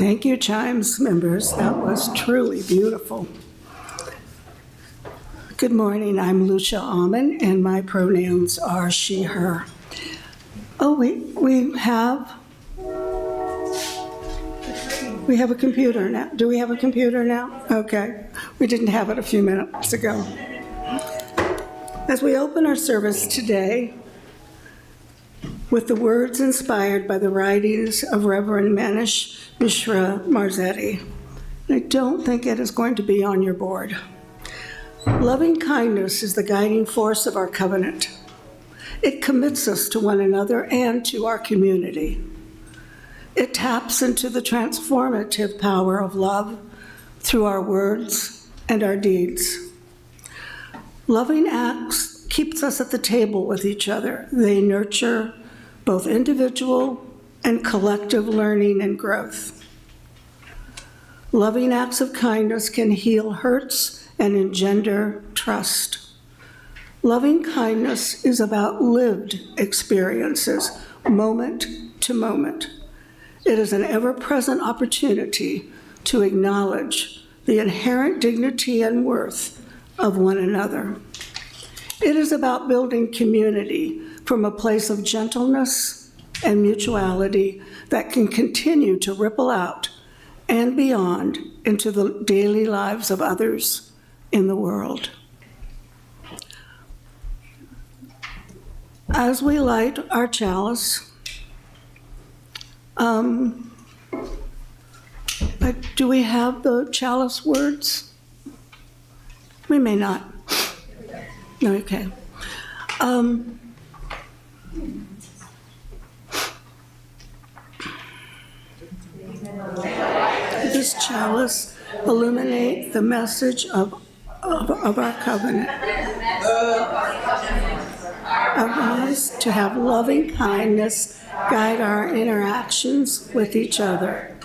Thank you, Chimes members. That was truly beautiful. Good morning. I'm Lucia Almond, and my pronouns are she, her. Oh, we have a computer now. Do we have a computer now? Okay. We didn't have it a few minutes ago. As we open our service today with the words inspired by the writings of Reverend Manish Mishra Marzetti, I don't think it is going to be on your board. Loving kindness is the guiding force of our covenant. It commits us to one another and to our community. It taps into the transformative power of love through our words and our deeds. Loving acts keeps us at the table with each other. They nurture both individual and collective learning and growth. Loving acts of kindness can heal hurts and engender trust. Loving kindness is about lived experiences, moment to moment. It is an ever-present opportunity to acknowledge the inherent dignity and worth of one another. It is about building community from a place of gentleness and mutuality that can continue to ripple out and beyond into the daily lives of others in the world. As we light our chalice, do we have the chalice words? We may not. No, okay. This chalice illuminate the message of our covenant. Of us to have loving kindness guide our interactions with each other.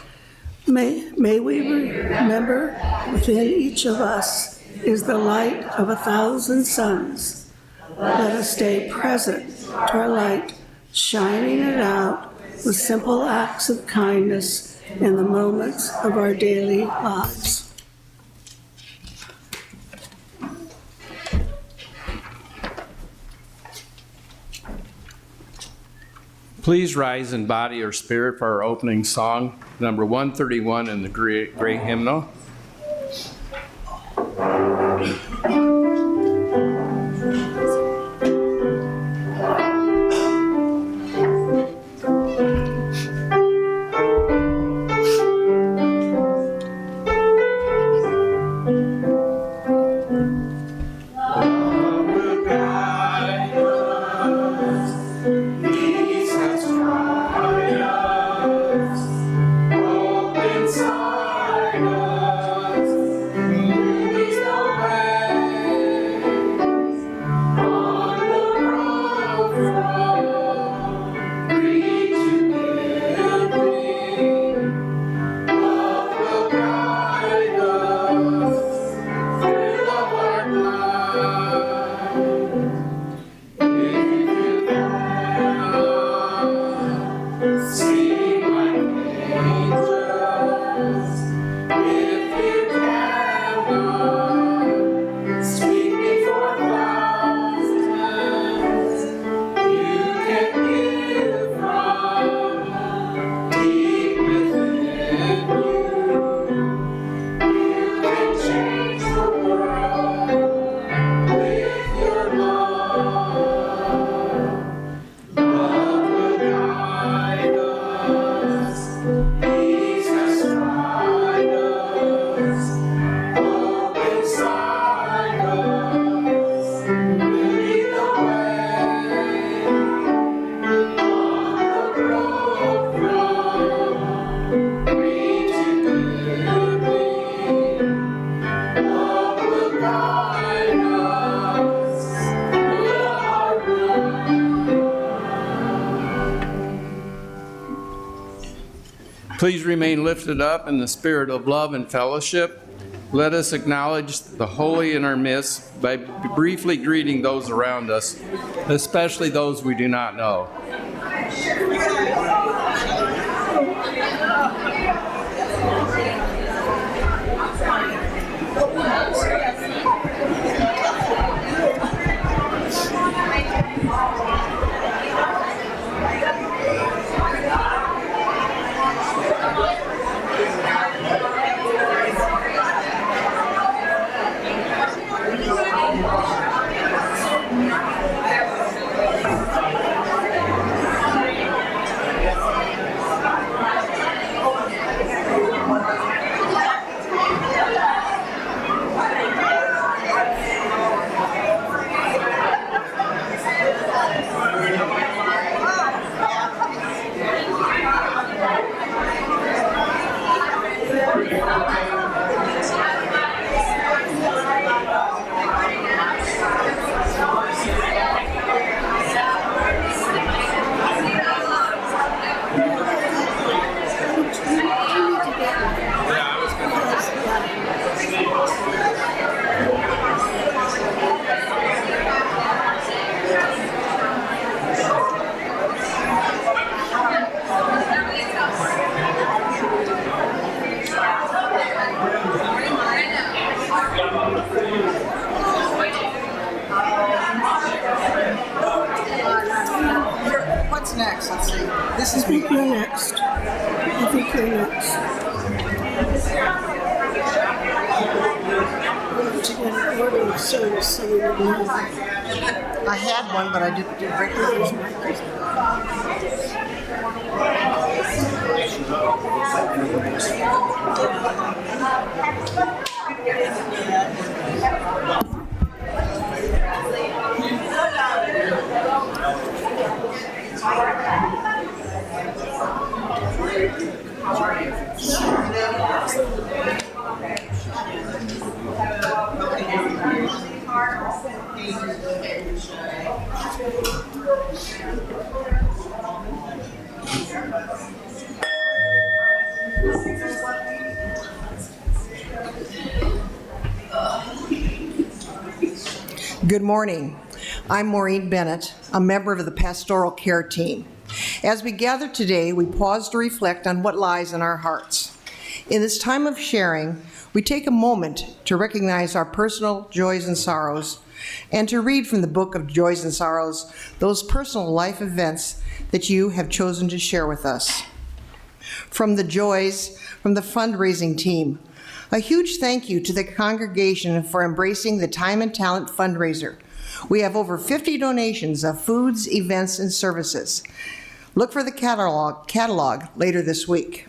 May we remember within each of us is the light of 1,000 suns. Let us stay present to our light, shining it out with simple acts of kindness in the moments of our daily lives. Please rise in body or spirit for our opening song, number 131 in the Great Hymnal. Please remain lifted up in the spirit of love and fellowship. Let us acknowledge the holy in our midst by briefly greeting those around us, especially those we do not know. next? Let's see. This I is me. think you're next. I think you're next. We have to get an order of service so we would know. I had one, but I didn't bring it. Good morning. I'm Maureen Bennett, a member of the Pastoral Care Team. As we gather today, we pause to reflect on what lies in our hearts. In this time of sharing, we take a moment to recognize our personal joys and sorrows and to read from the book of Joys and Sorrows those personal life events that you have chosen to share with us. From the joys from the fundraising team, a huge thank you to the congregation for embracing the Time and Talent fundraiser. We have over 50 donations of foods, events, and services. Look for the catalog later this week.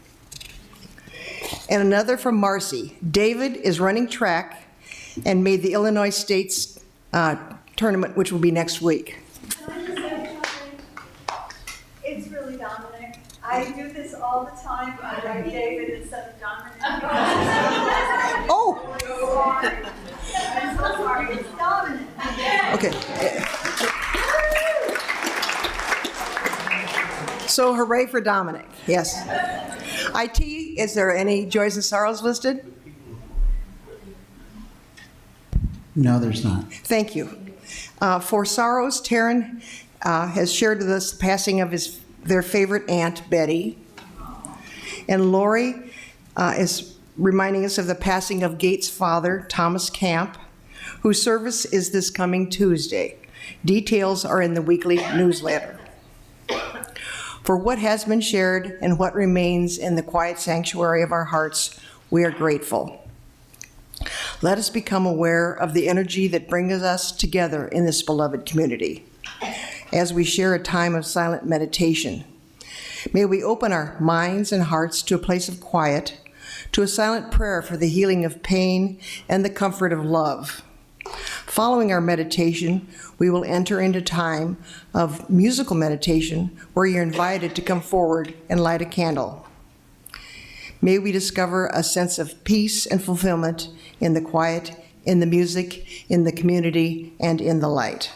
And another from Marcy. David is running track and made the Illinois State's tournament, which will be next week. Can I just say something? It's really Dominic. I do this all the time. I write David instead of Dominic. Oh, I'm so sorry. It's Dominic. okay. So hooray for Dominic, yes. IT, is there any joys and sorrows listed? No, there's not. Thank you. For sorrows, Taryn has shared with us the passing of their favorite aunt, Betty. And Lori is reminding us of the passing of Gates' father, Thomas Camp, whose service is this coming Tuesday. Details are in the weekly newsletter. For what has been shared and what remains in the quiet sanctuary of our hearts, we are grateful. Let us become aware of the energy that brings us together in this beloved community. As we share a time of silent meditation, may we open our minds and hearts to a place of quiet, to a silent prayer for the healing of pain and the comfort of love. Following our meditation, we will enter into time of musical meditation where you're invited to come forward and light a candle. May we discover a sense of peace and fulfillment in the quiet, in the music, in the community, and in the light.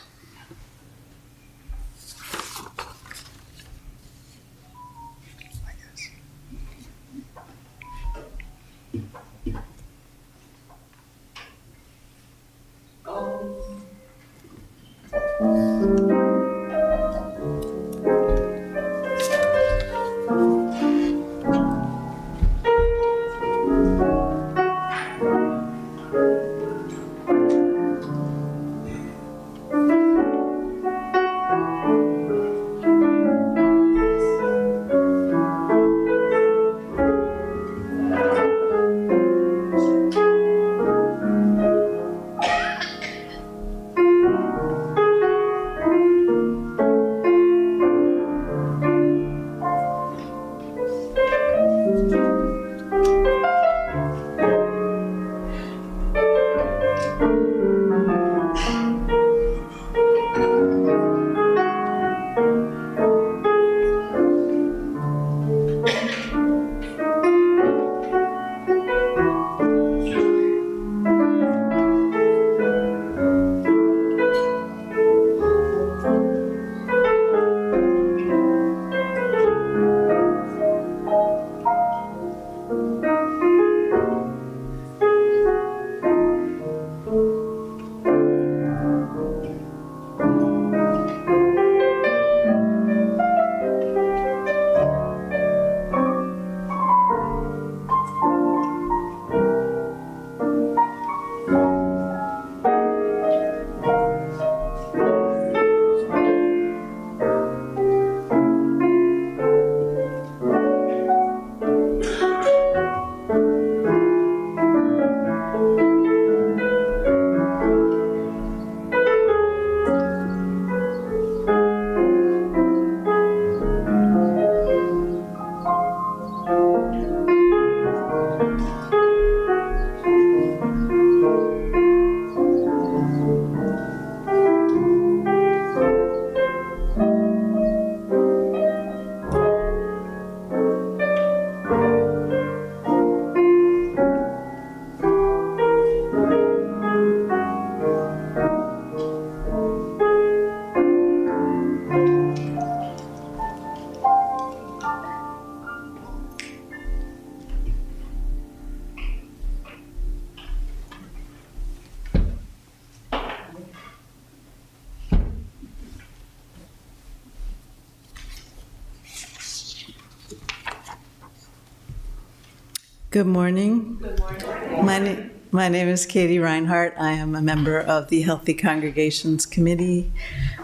Good morning. Good morning. My name is Katie Reinhardt. I am a member of the Healthy Congregations Committee.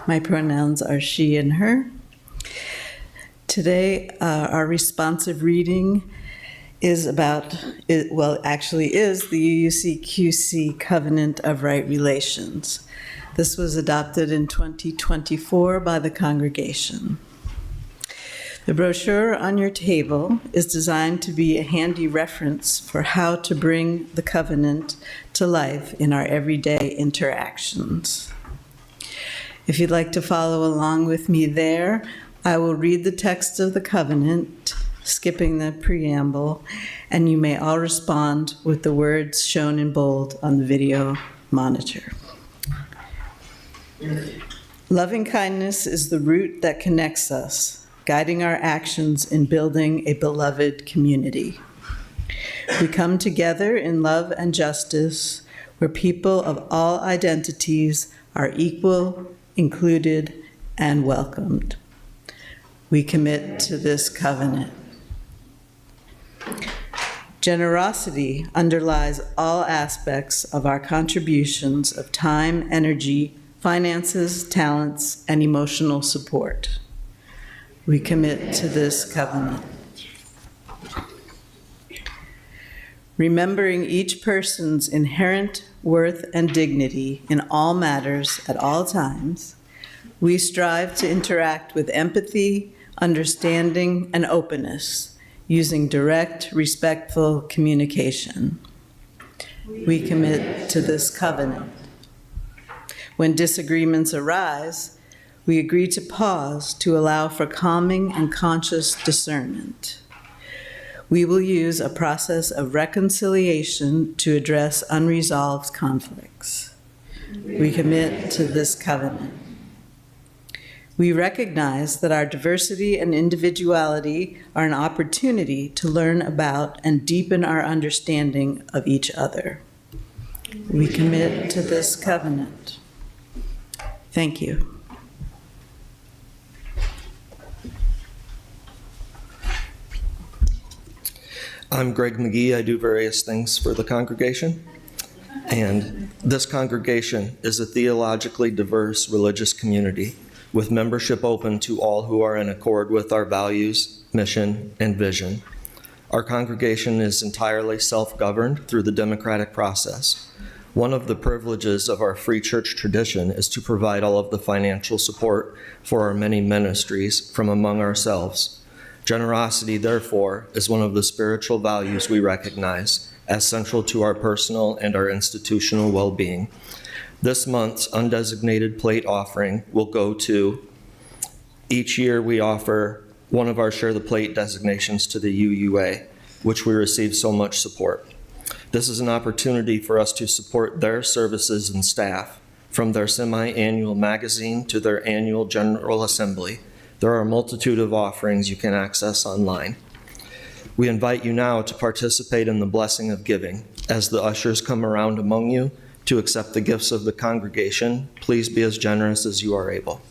My pronouns are she and her. Today, our responsive reading is about, is the UUCQC Covenant of Right Relations. This was adopted in 2024 by the congregation. The brochure on your table is designed to be a handy reference for how to bring the covenant to life in our everyday interactions. If you'd like to follow along with me there, I will read the text of the covenant, skipping the preamble, and you may all respond with the words shown in bold on the video monitor. Loving kindness is the root that connects us, guiding our actions in building a beloved community. We come together in love and justice, where people of all identities are equal, included, and welcomed. We commit to this covenant. Generosity underlies all aspects of our contributions of time, energy, finances, talents, and emotional support. We commit to this covenant. Remembering each person's inherent worth and dignity in all matters at all times, we strive to interact with empathy, understanding, and openness, using direct, respectful communication. We commit to this covenant. When disagreements arise, we agree to pause to allow for calming and conscious discernment. We will use a process of reconciliation to address unresolved conflicts. We commit to this covenant. We recognize that our diversity and individuality are an opportunity to learn about and deepen our understanding of each other. We commit to this covenant. Thank you. I'm Greg McGee. I do various things for the congregation. And this congregation is a theologically diverse religious community with membership open to all who are in accord with our values, mission, and vision. Our congregation is entirely self-governed through the democratic process. One of the privileges of our free church tradition is to provide all of the financial support for our many ministries from among ourselves. Generosity, therefore, is one of the spiritual values we recognize as central to our personal and our institutional well-being. This month's undesignated plate offering will go to, each year we offer one of our Share the Plate designations to the UUA, which we receive so much support. This is an opportunity for us to support their services and staff, from their semi-annual magazine to their annual General Assembly. There are a multitude of offerings you can access online. We invite you now to participate in the blessing of giving. As the ushers come around among you to accept the gifts of the congregation, please be as generous as you are able.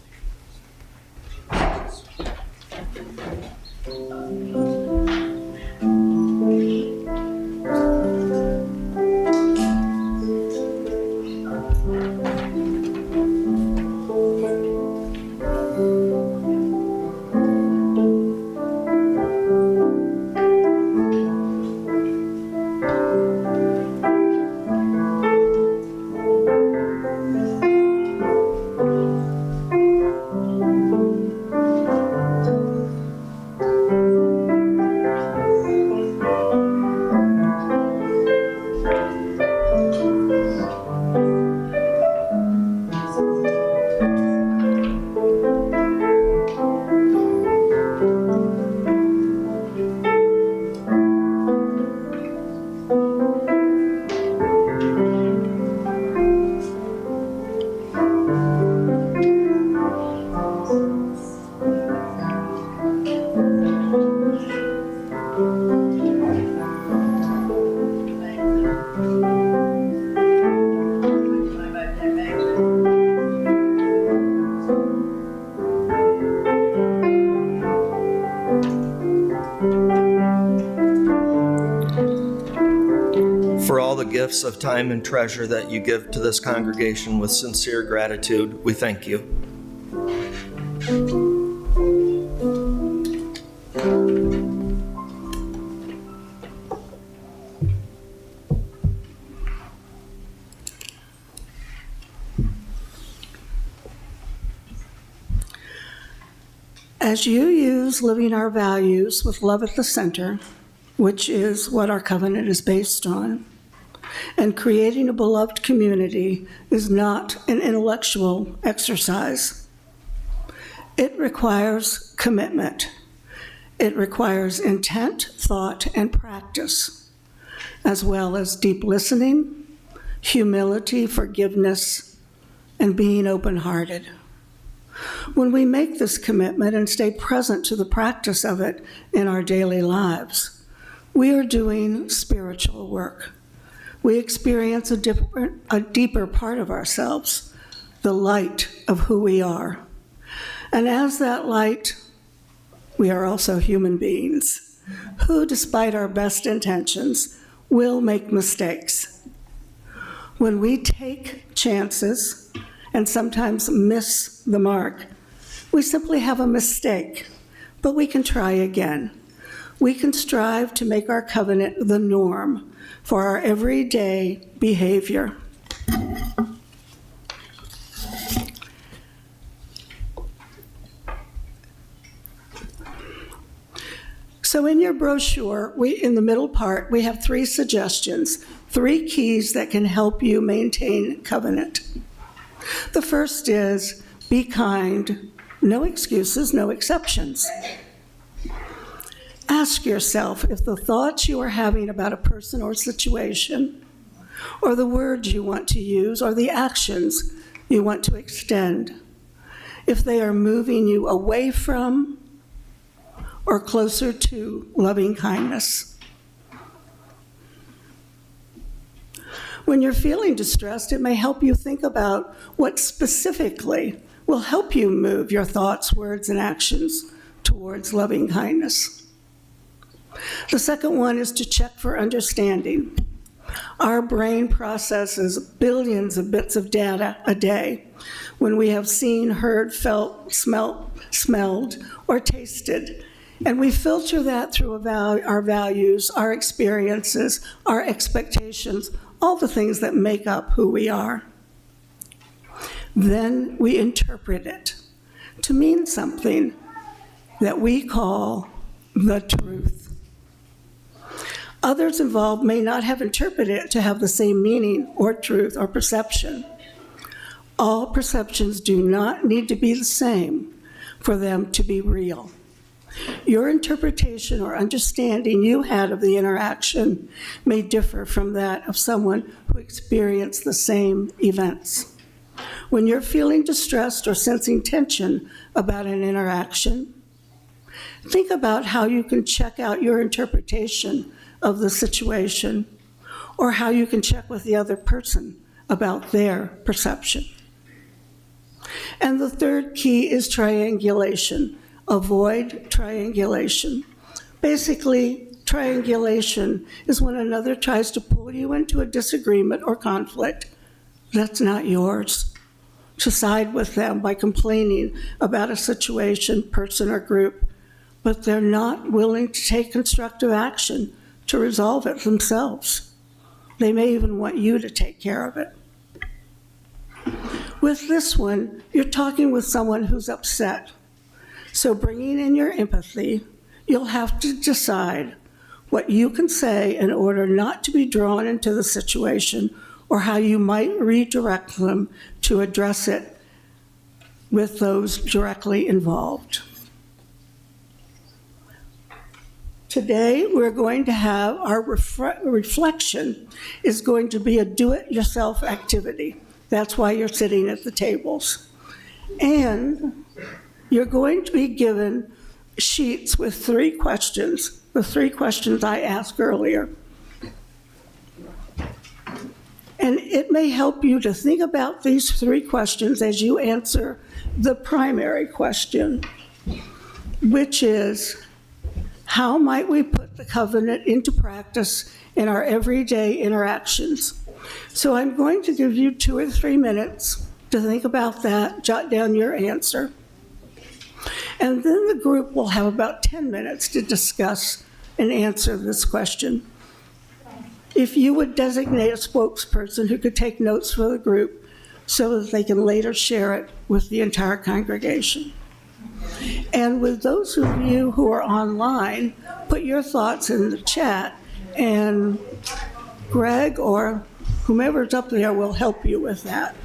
gifts of time and treasure that you give to this congregation with sincere gratitude. We thank you. As you use living our values with love at the center, which is what our covenant is based on, and creating a beloved community is not an intellectual exercise. It requires commitment. It requires intent, thought, and practice, as well as deep listening, humility, forgiveness, and being open-hearted. When we make this commitment and stay present to the practice of it in our daily lives, we are doing spiritual work. We experience a deeper part of ourselves, the light of who we are. And as that light, we are also human beings who, despite our best intentions, will make mistakes. When we take chances and sometimes miss the mark, we simply have a mistake, but we can try again. We can strive to make our covenant the norm for our everyday behavior. So in your brochure, in the middle part, we have 3 suggestions, 3 keys that can help you maintain covenant. The first is, be kind, no excuses, no exceptions. Ask yourself if the thoughts you are having about a person or situation, or the words you want to use, or the actions you want to extend, if they are moving you away from or closer to loving kindness. When you're feeling distressed, it may help you think about what specifically will help you move your thoughts, words, and actions towards loving kindness. The second one is to check for understanding. Our brain processes billions of bits of data a day when we have seen, heard, felt, smelled, or tasted. And we filter that through our values, our experiences, our expectations, all the things that make up who we are. Then we interpret it to mean something that we call the truth. Others involved may not have interpreted it to have the same meaning or truth or perception. All perceptions do not need to be the same for them to be real. Your interpretation or understanding you had of the interaction may differ from that of someone who experienced the same events. When you're feeling distressed or sensing tension about an interaction, think about how you can check out your interpretation of the situation, or how you can check with the other person about their perception. And the third key is triangulation. Avoid triangulation. Basically, triangulation is when another tries to pull you into a disagreement or conflict that's not yours, to side with them by complaining about a situation, person, or group, but they're not willing to take constructive action to resolve it themselves. They may even want you to take care of it. With this one, you're talking with someone who's upset. So bringing in your empathy, you'll have to decide what you can say in order not to be drawn into the situation, or how you might redirect them to address it with those directly involved. Today, we're going to have our reflection is going to be a do-it-yourself activity. That's why you're sitting at the tables. And you're going to be given sheets with 3 questions, the 3 questions I asked earlier. And it may help you to think about these 3 questions as you answer the primary question, which is, How might we put the covenant into practice in our everyday interactions? So I'm going to give you 2 or 3 minutes to think about that, jot down your answer. And then the group will have about 10 minutes to discuss and answer this question. If you would designate a spokesperson who could take notes for the group so that they can later share it with the entire congregation. And with those of you who are online, put your thoughts in the chat, and Greg or whomever's up there will help you with that.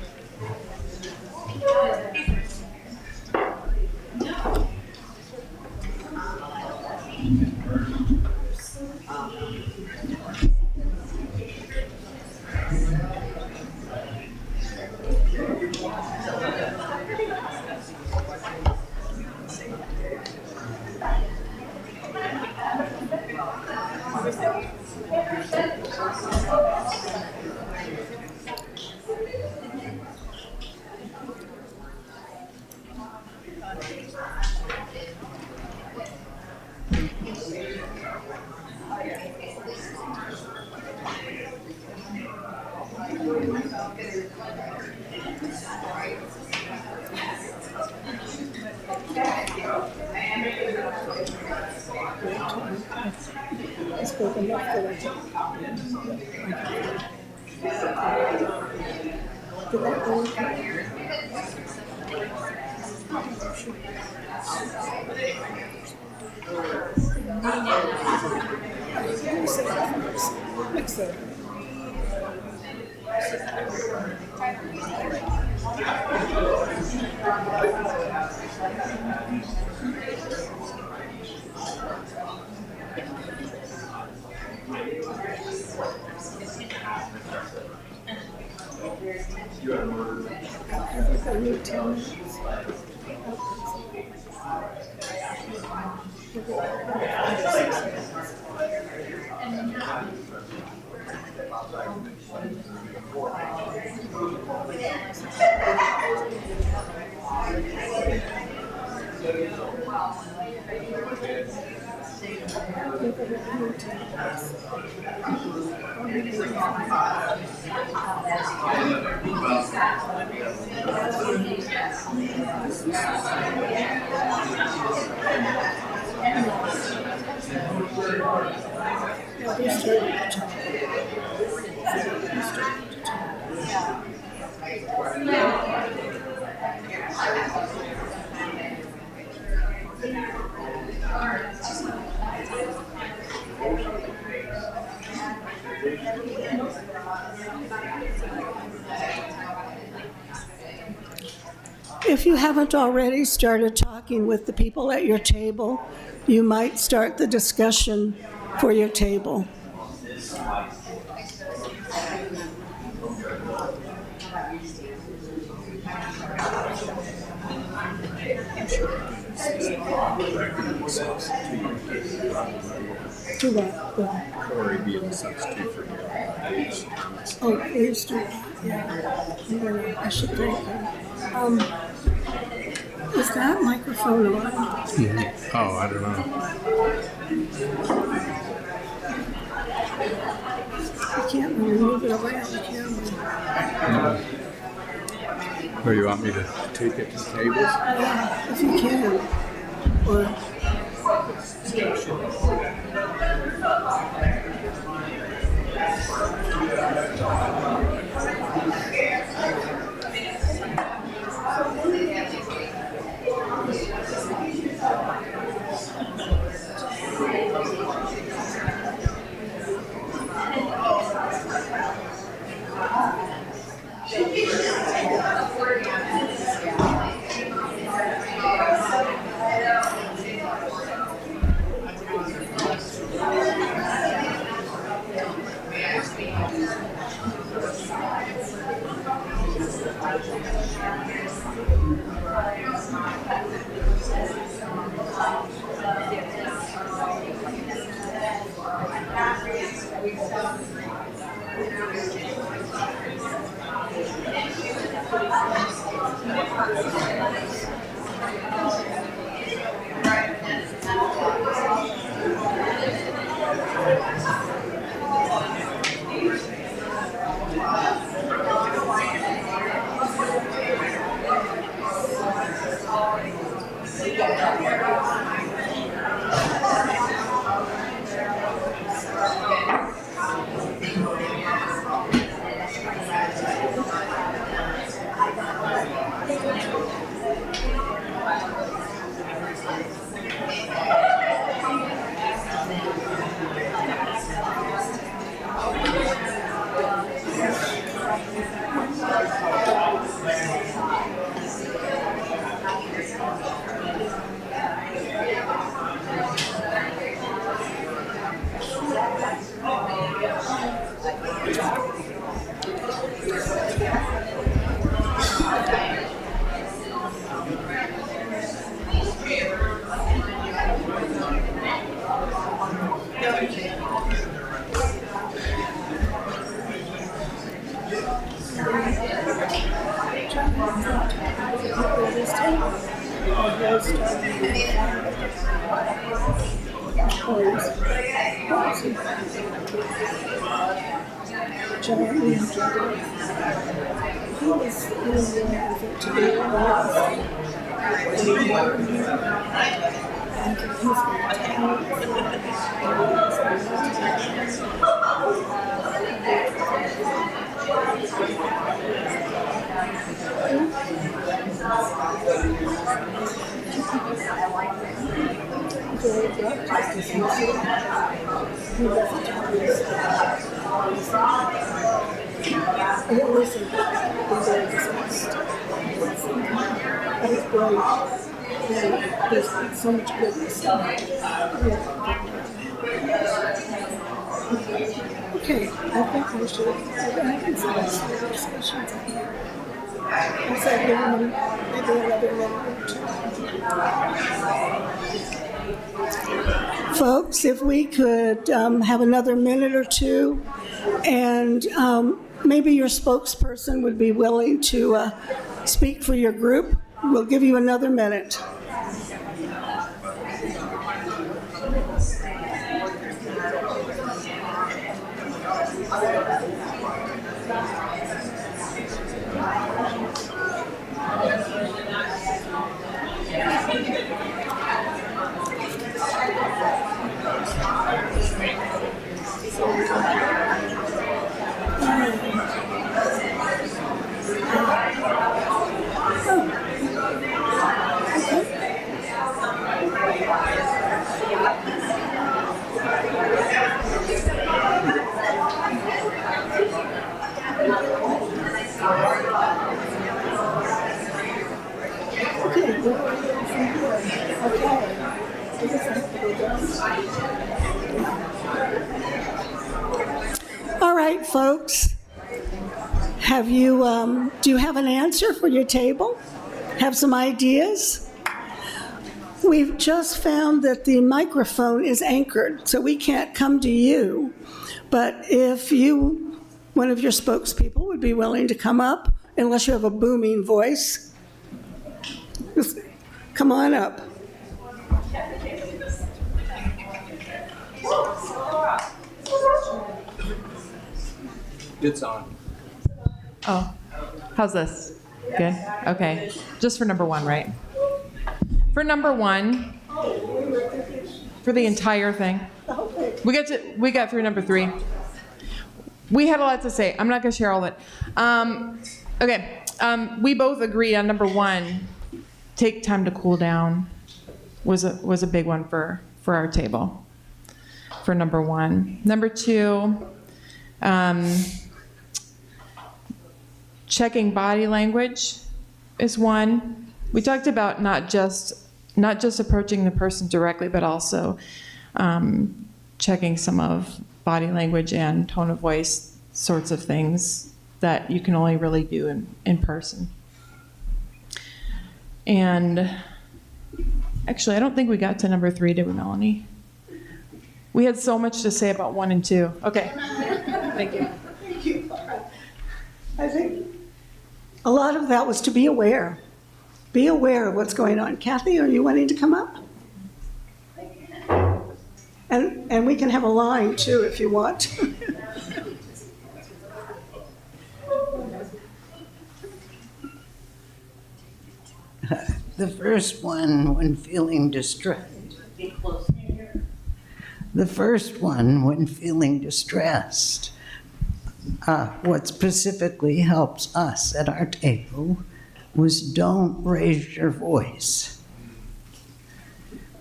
If you haven't already started talking with the people at your table, you might start the discussion for your table. To what? Or being a substitute for age. Oh, age to, yeah. I should think. Is that microphone on? Oh, I don't know. I can't really move it around, can we? Or you want me to take it to tables? Yeah, if you can. Or John, we enjoyed it. He was really willing to be honest. And he's there's so much goodness. Okay, I think we should. I can see the discussions in here. I said give them maybe another minute or two. Folks, if we could have another minute or two, and maybe your spokesperson would be willing to speak for your group. We'll give you another minute. All right, folks. Have you, do you have an answer for your table? Have some ideas? We've just found that the microphone is anchored, so we can't come to you. But if you, one of your spokespeople, would be willing to come up, unless you have a booming voice, just come on up. It's on. Oh, how's this? Good? Okay. Just for number one, right? For number one, for the entire thing. We got through number three. We had a lot to say. I'm not going to share all of it. Okay. We both agree on number one, take time to cool down was a big one for our table. For number one. Number two, checking body language is one. We talked about not just approaching the person directly, but also checking some of body language and tone of voice sorts of things that you can only really do in person. And actually, I don't think we got to number three, did we, Melanie? We had so much to say about 1 and 2. Okay, thank you. Thank you. I think a lot of that was to be aware. Be aware of what's going on. Kathy, are you wanting to come up? And we can have a line too if you want. The first one, when feeling distressed. The first one, when feeling distressed, what specifically helps us at our table was don't raise your voice.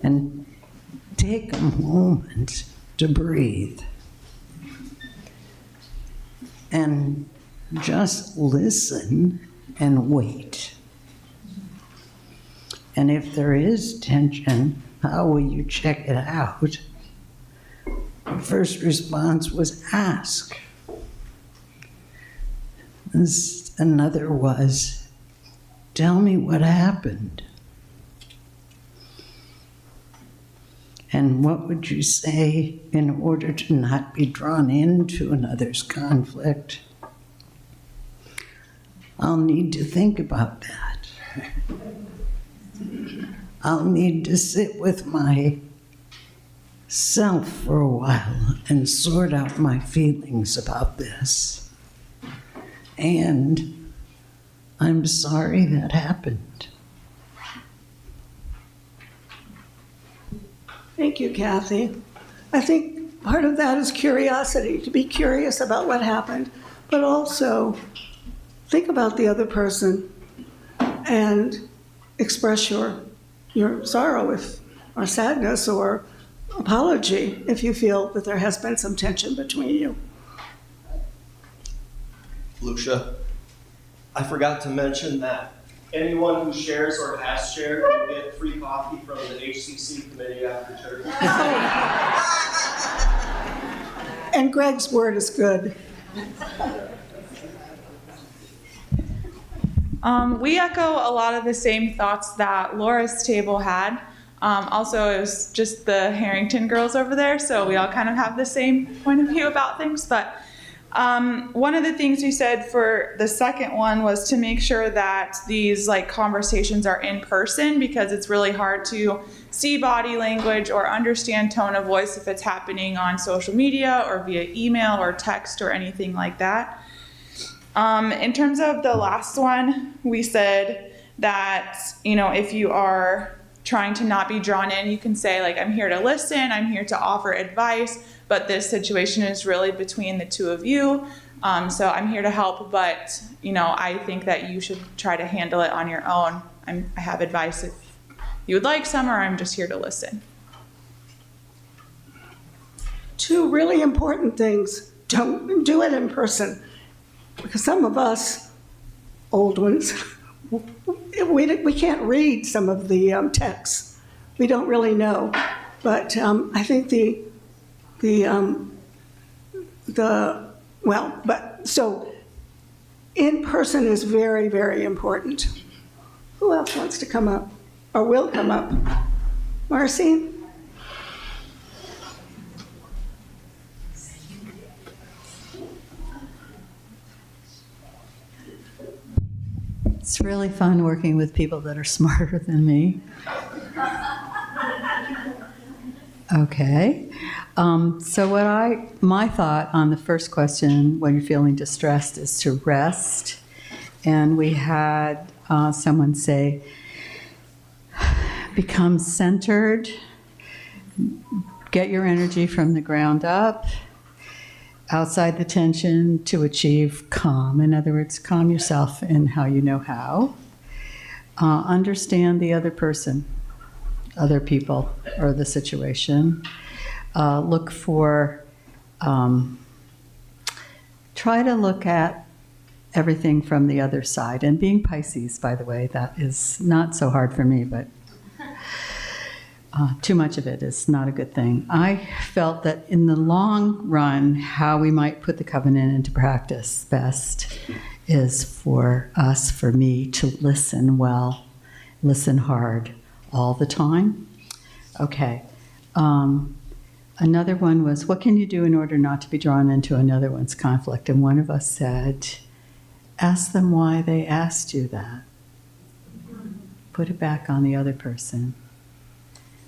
And take a moment to breathe. And just listen and wait. And if there is tension, how will you check it out? The first response was ask. Another was, tell me what happened. And what would you say in order to not be drawn into another's conflict? I'll need to think about that. I'll need to sit with my self for a while and sort out my feelings about this. And I'm sorry that happened. Thank you, Kathy. I think part of that is curiosity, to be curious about what happened, but also think about the other person and express your sorrow or sadness or apology if you feel that there has been some tension between you. Lucia, I forgot to mention that anyone who shares or has shared will get free coffee from the HCC committee after church. And Greg's word is good. We echo a lot of the same thoughts that Laura's table had. Also, it was just the Harrington girls over there, so we all kind of have the same point of view about things. But one of the things we said for the second one was to make sure that these conversations are in person, because it's really hard to see body language or understand tone of voice if it's happening on social media or via email or text or anything like that. In terms of the last one, we said that, if you are trying to not be drawn in, you can say, I'm here to listen, I'm here to offer advice, but this situation is really between the two of you. So I'm here to help, but, I think that you should try to handle it on your own. I have advice if you would like some, or I'm just here to listen. Two really important things. Don't do it in person. Because some of us, old ones, we can't read some of the texts. We don't really know. But I think so in person is very, very important. Who else wants to come up or will come up? Marcy? It's really fun working with people that are smarter than me. Okay. So my thought on the first question, when you're feeling distressed, is to rest. And we had someone say, become centered, get your energy from the ground up, outside the tension to achieve calm. In other words, calm yourself in how you know how. Understand the other person, other people, or the situation. Look for, try to look at everything from the other side. And being Pisces, by the way, that is not so hard for me, but too much of it is not a good thing. I felt that in the long run, how we might put the covenant into practice best is for me, to listen well, listen hard all the time. Okay. Another one was, what can you do in order not to be drawn into another one's conflict? And one of us said, ask them why they asked you that. Put it back on the other person.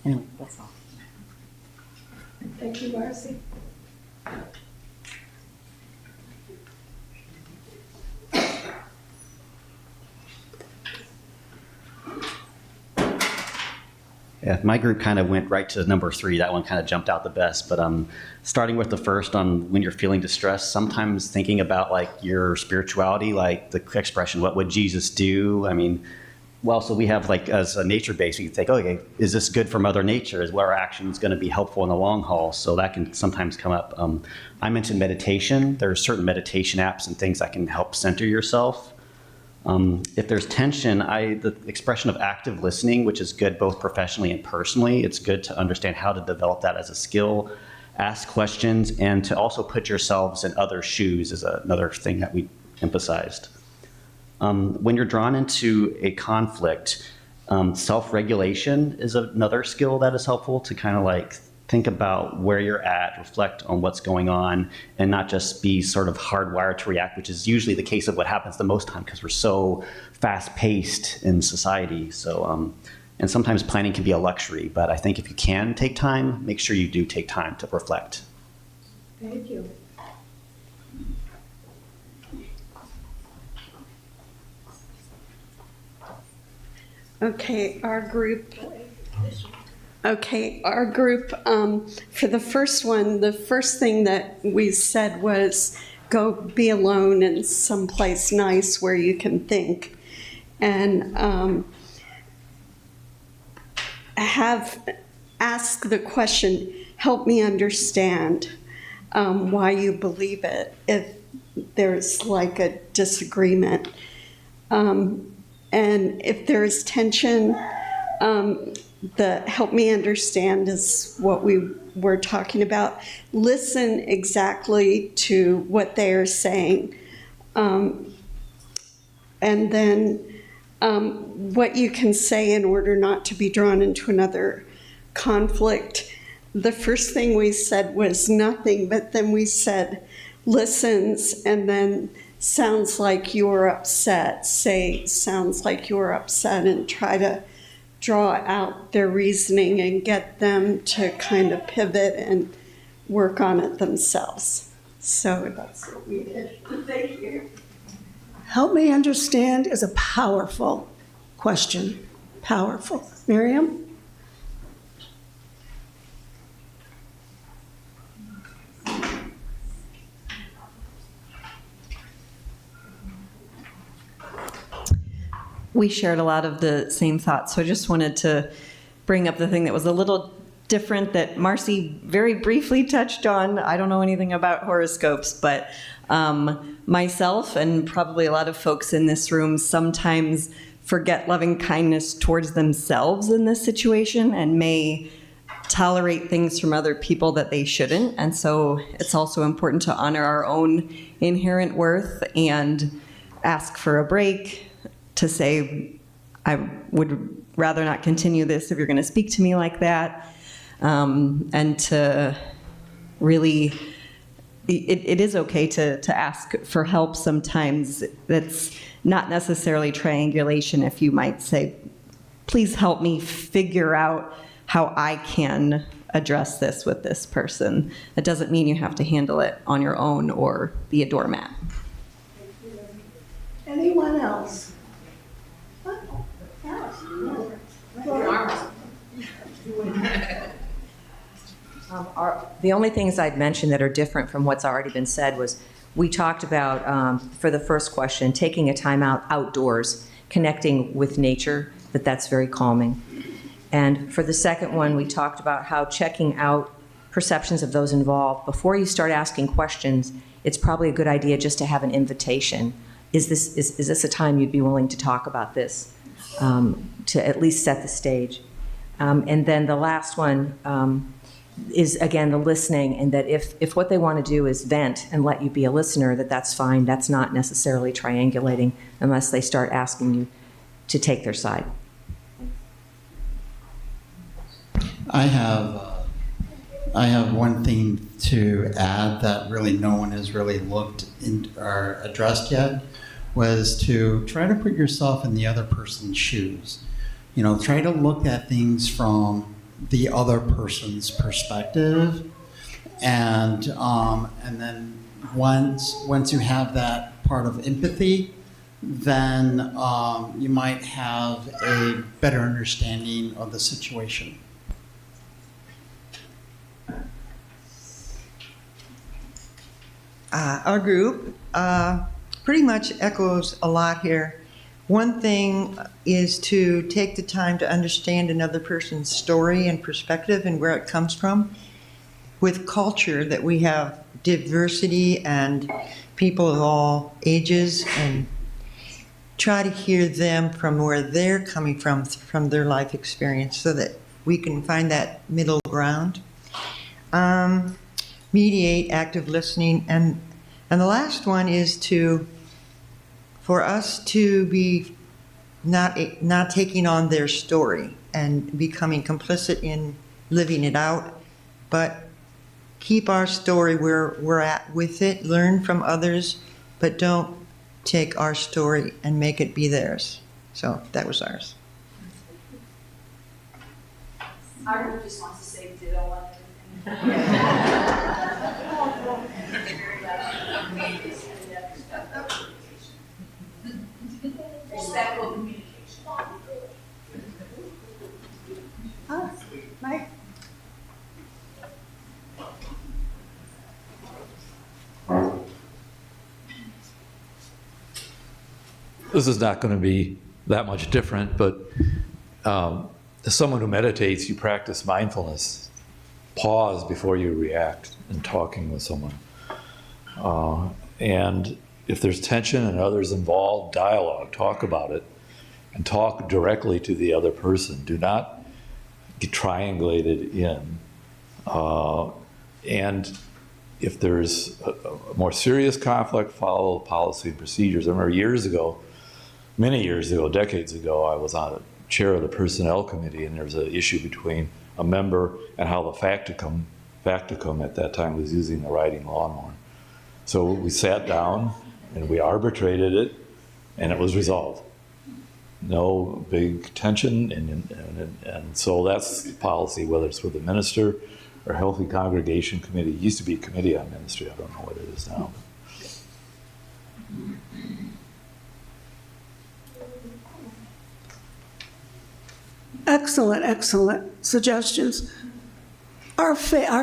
Anyway, that's all. Thank you, Marcy. Yeah, my group kind of went right to number 3. That one kind of jumped out the best. But starting with the first on when you're feeling distressed, sometimes thinking about your spirituality, the expression, what would Jesus do? So we have as a nature base, we can think, okay, is this good for Mother Nature? Is what our action is going to be helpful in the long haul? So that can sometimes come up. I mentioned meditation. There are certain meditation apps and things that can help center yourself. If there's tension, the expression of active listening, which is good both professionally and personally, it's good to understand how to develop that as a skill, ask questions, and to also put yourselves in other shoes is another thing that we emphasized. When you're drawn into a conflict, self-regulation is another skill that is helpful to kind of think about where you're at, reflect on what's going on, and not just be sort of hardwired to react, which is usually the case of what happens the most time because we're so fast-paced in society. So And sometimes planning can be a luxury, but I think if you can take time, make sure you do take time to reflect. Thank you. Okay, our group, for the first one, the first thing that we said was go be alone in someplace nice where you can think. And ask the question, help me understand why you believe it, if there's like a disagreement. And if there's tension, the help me understand is what we were talking about. Listen exactly to what they are saying. And then what you can say in order not to be drawn into another conflict. The first thing we said was nothing, but then we said listens, and then sounds like you're upset. Say sounds like you're upset, and try to draw out their reasoning and get them to kind of pivot and work on it themselves. So that's what we did. Thank you. Help me understand is a powerful question. Powerful. Miriam? We shared a lot of the same thoughts, so I just wanted to bring up the thing that was a little different that Marcy very briefly touched on. I don't know anything about horoscopes, but myself and probably a lot of folks in this room sometimes forget loving kindness towards themselves in this situation and may tolerate things from other people that they shouldn't. And so it's also important to honor our own inherent worth and ask for a break, to say, I would rather not continue this if you're going to speak to me like that, and to really, it is okay to ask for help sometimes. That's not necessarily triangulation. If you might say, please help me figure out how I can address this with this person. That doesn't mean you have to handle it on your own or be a doormat. Anyone else? The only things I'd mention that are different from what's already been said was we talked about, for the first question, taking a time out outdoors, connecting with nature, that's very calming. And for the second one, we talked about how checking out perceptions of those involved. Before you start asking questions, it's probably a good idea just to have an invitation. Is this a time you'd be willing to talk about this? To at least set the stage. And then the last one is, again, the listening, and that if what they want to do is vent and let you be a listener, that's fine. That's not necessarily triangulating unless they start asking you to take their side. I have one thing to add that really no one has really looked in or addressed yet, was to try to put yourself in the other person's shoes. Try to look at things from the other person's perspective, and then once you have that part of empathy, then you might have a better understanding of the situation. Our group pretty much echoes a lot here. One thing is to take the time to understand another person's story and perspective and where it comes from. With culture, that we have diversity and people of all ages, and try to hear them from where they're coming from their life experience, so that we can find that middle ground. Mediate active listening, and the last one is for us to be not taking on their story and becoming complicit in living it out, but keep our story where we're at with it, learn from others, but don't take our story and make it be theirs. So that was ours. Our group just wants to say ditto on everything. Respectful communication. Mike? This is not going to be that much different, but as someone who meditates, you practice mindfulness. Pause before you react in talking with someone. And if there's tension and others involved, dialogue, talk about it, and talk directly to the other person. Do not get triangulated in. And if there's a more serious conflict, follow policy and procedures. I remember years ago, many years ago, decades ago, I was on a chair of the personnel committee, and there was an issue between a member and how the facticum at that time was using the riding lawnmower. So we sat down and we arbitrated it, and it was resolved. No big tension, and so that's the policy, whether it's with the minister or healthy congregation committee. It used to be a committee on ministry. I don't know what it is now. Excellent, excellent suggestions. Our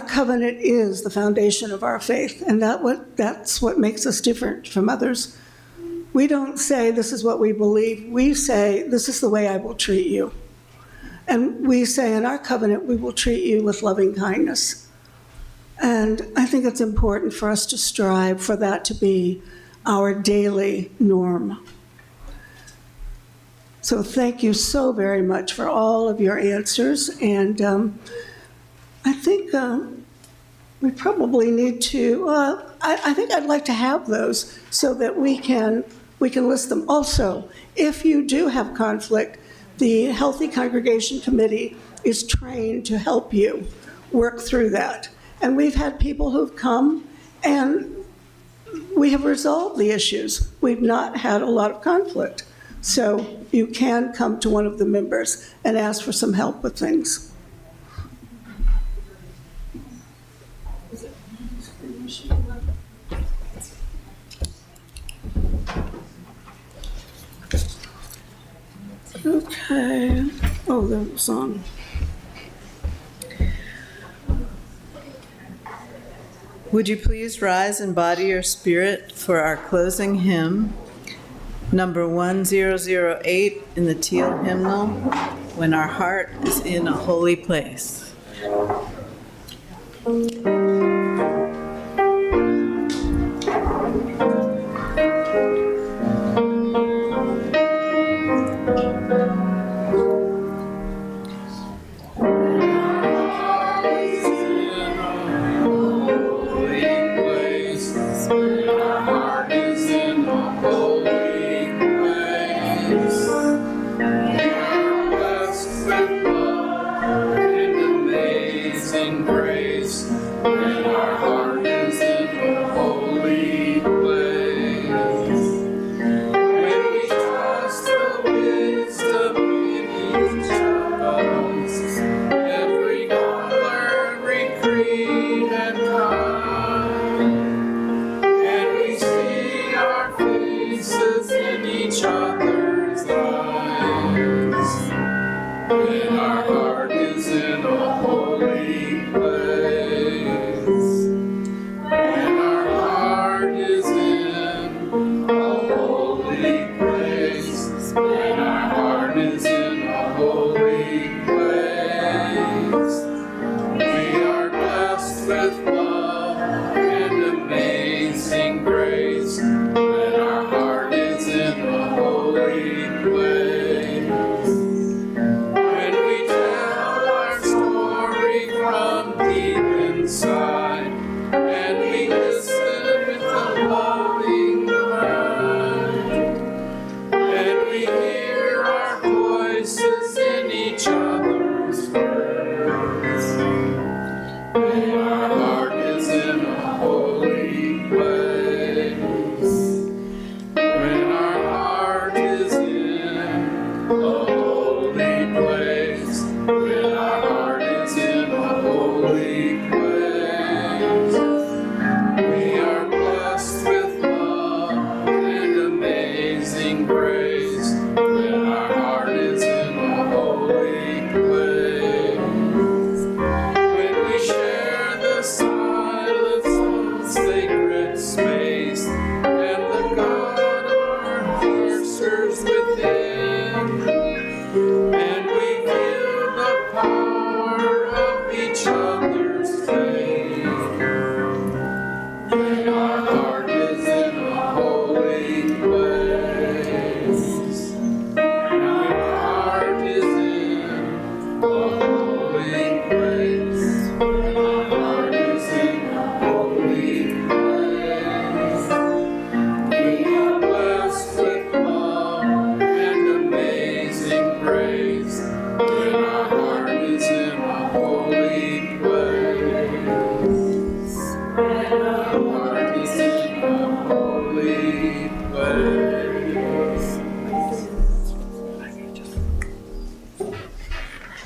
covenant is the foundation of our faith, and that's what makes us different from others. We don't say this is what we believe. We say this is the way I will treat you. And we say in our covenant we will treat you with loving kindness. And I think it's important for us to strive for that to be our daily norm. So thank you so very much for all of your answers. And I think we probably need to, I think I'd like to have those so that we can list them. Also, if you do have conflict, the Healthy Congregation Committee is trained to help you work through that. And we've had people who've come and we have resolved the issues. We've not had a lot of conflict. So you can come to one of the members and ask for some help with things. Okay. Oh, the song. Would you please rise and body your spirit for our closing hymn, number 1008 in the Teal hymnal, When Our Heart is in a Holy Place. When our heart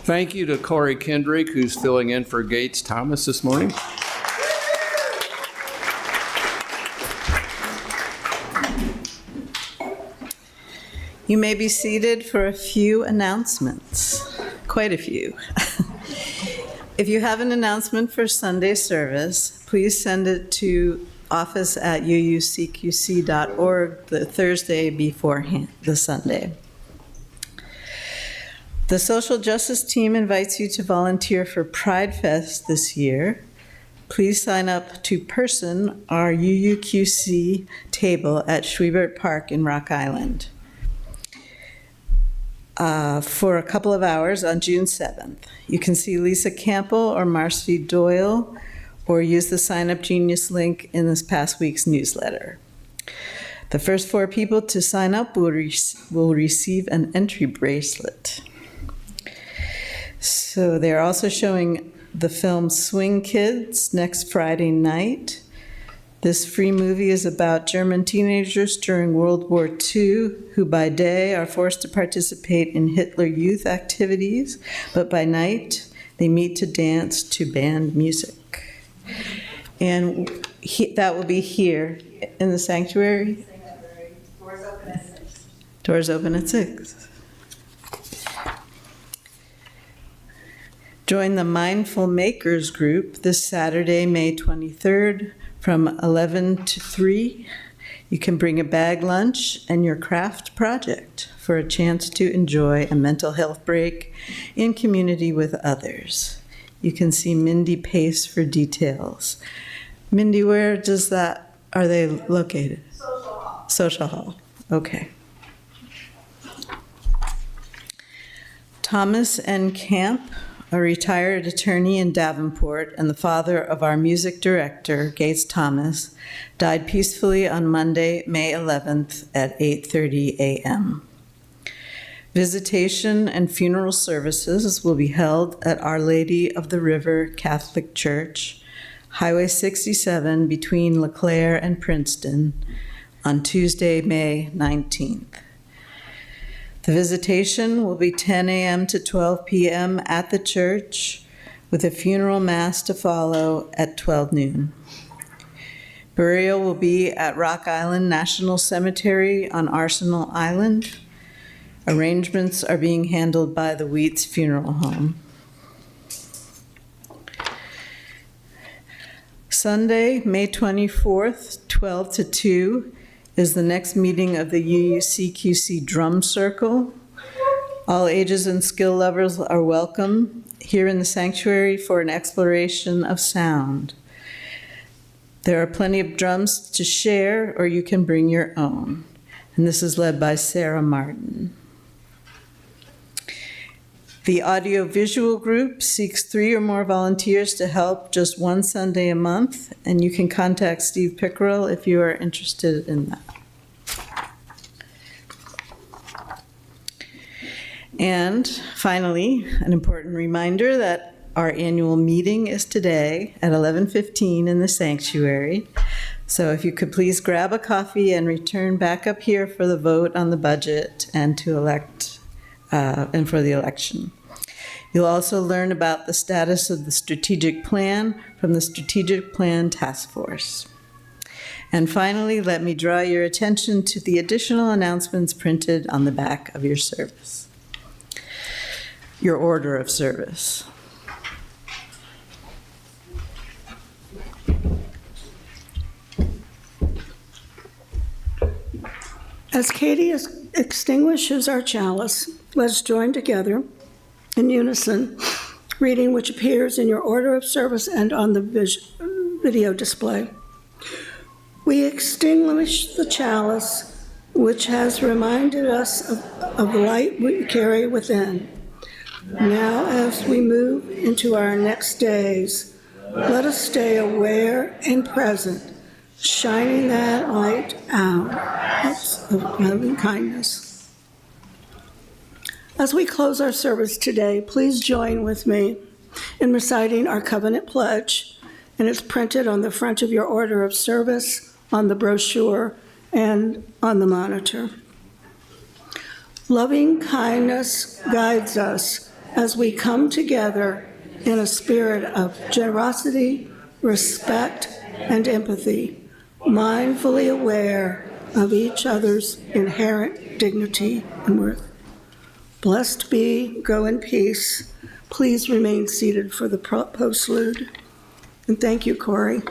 Thank you to Corey Kendrick, who's filling in for Gates Thomas this morning. You may be seated for a few announcements, quite a few. If you have an announcement for Sunday service, please send it to office@uucqc.org the Thursday beforehand, the Sunday. The social justice team invites you to volunteer for Pride Fest this year. Please sign up to person our UUQC table at Schwiebert Park in Rock Island for a couple of hours on June 7th. You can see Lisa Campbell or Marcy Doyle or use the Sign Up Genius link in this past week's newsletter. The first 4 people to sign up will receive an entry bracelet. So they're also showing the film Swing Kids next Friday night. This free movie is about German teenagers during World War II who by day are forced to participate in Hitler Youth activities, but by night they meet to dance to band music. And that will be here in the sanctuary. Doors open at 6. Doors open at 6. Join the Mindful Makers group this Saturday, May 23rd from 11 to 3. You can bring a bag lunch and your craft project for a chance to enjoy a mental health break in community with others. You can see Mindy Pace for details. Mindy, where are they located? Social hall. Social hall, okay. Thomas N. Camp, a retired attorney in Davenport and the father of our music director, Gates Thomas, died peacefully on Monday, May 11th at 8:30 a.m. Visitation and funeral services will be held at Our Lady of the River Catholic Church, Highway 67 between LeClaire and Princeton, on Tuesday, May 19th. The visitation will be 10 a.m. to 12 p.m. at the church, with a funeral mass to follow at 12 noon. Burial will be at Rock Island National Cemetery on Arsenal Island. Arrangements are being handled by the Wheats Funeral Home. Sunday, May 24th, 12 to 2, is the next meeting of the UUCQC Drum Circle. All ages and skill levels are welcome here in the sanctuary for an exploration of sound. There are plenty of drums to share, or you can bring your own. And this is led by Sarah Martin. The audiovisual group seeks 3 or more volunteers to help just one Sunday a month, and you can contact Steve Pickerel if you are interested in that. And finally, an important reminder that our annual meeting is today at 11:15 in the sanctuary. So if you could please grab a coffee and return back up here for the vote on the budget and to elect and for the election. You'll also learn about the status of the strategic plan from the Strategic Plan Task Force. And finally, let me draw your attention to the additional announcements printed on the back of your service, your order of service. As Katie extinguishes our chalice, let's join together in unison, reading which appears in your order of service and on the video display. We extinguish the chalice which has reminded us of the light we carry within. Now, as we move into our next days, let us stay aware and present, shining that light out of loving kindness. As we close our service today, please join with me in reciting our covenant pledge, and it's printed on the front of your order of service, on the brochure, and on the monitor. Loving kindness guides us as we come together in a spirit of generosity, respect, and empathy, mindfully aware of each other's inherent dignity and worth. Blessed be, go in peace. Please remain seated for the postlude. And thank you, Corey.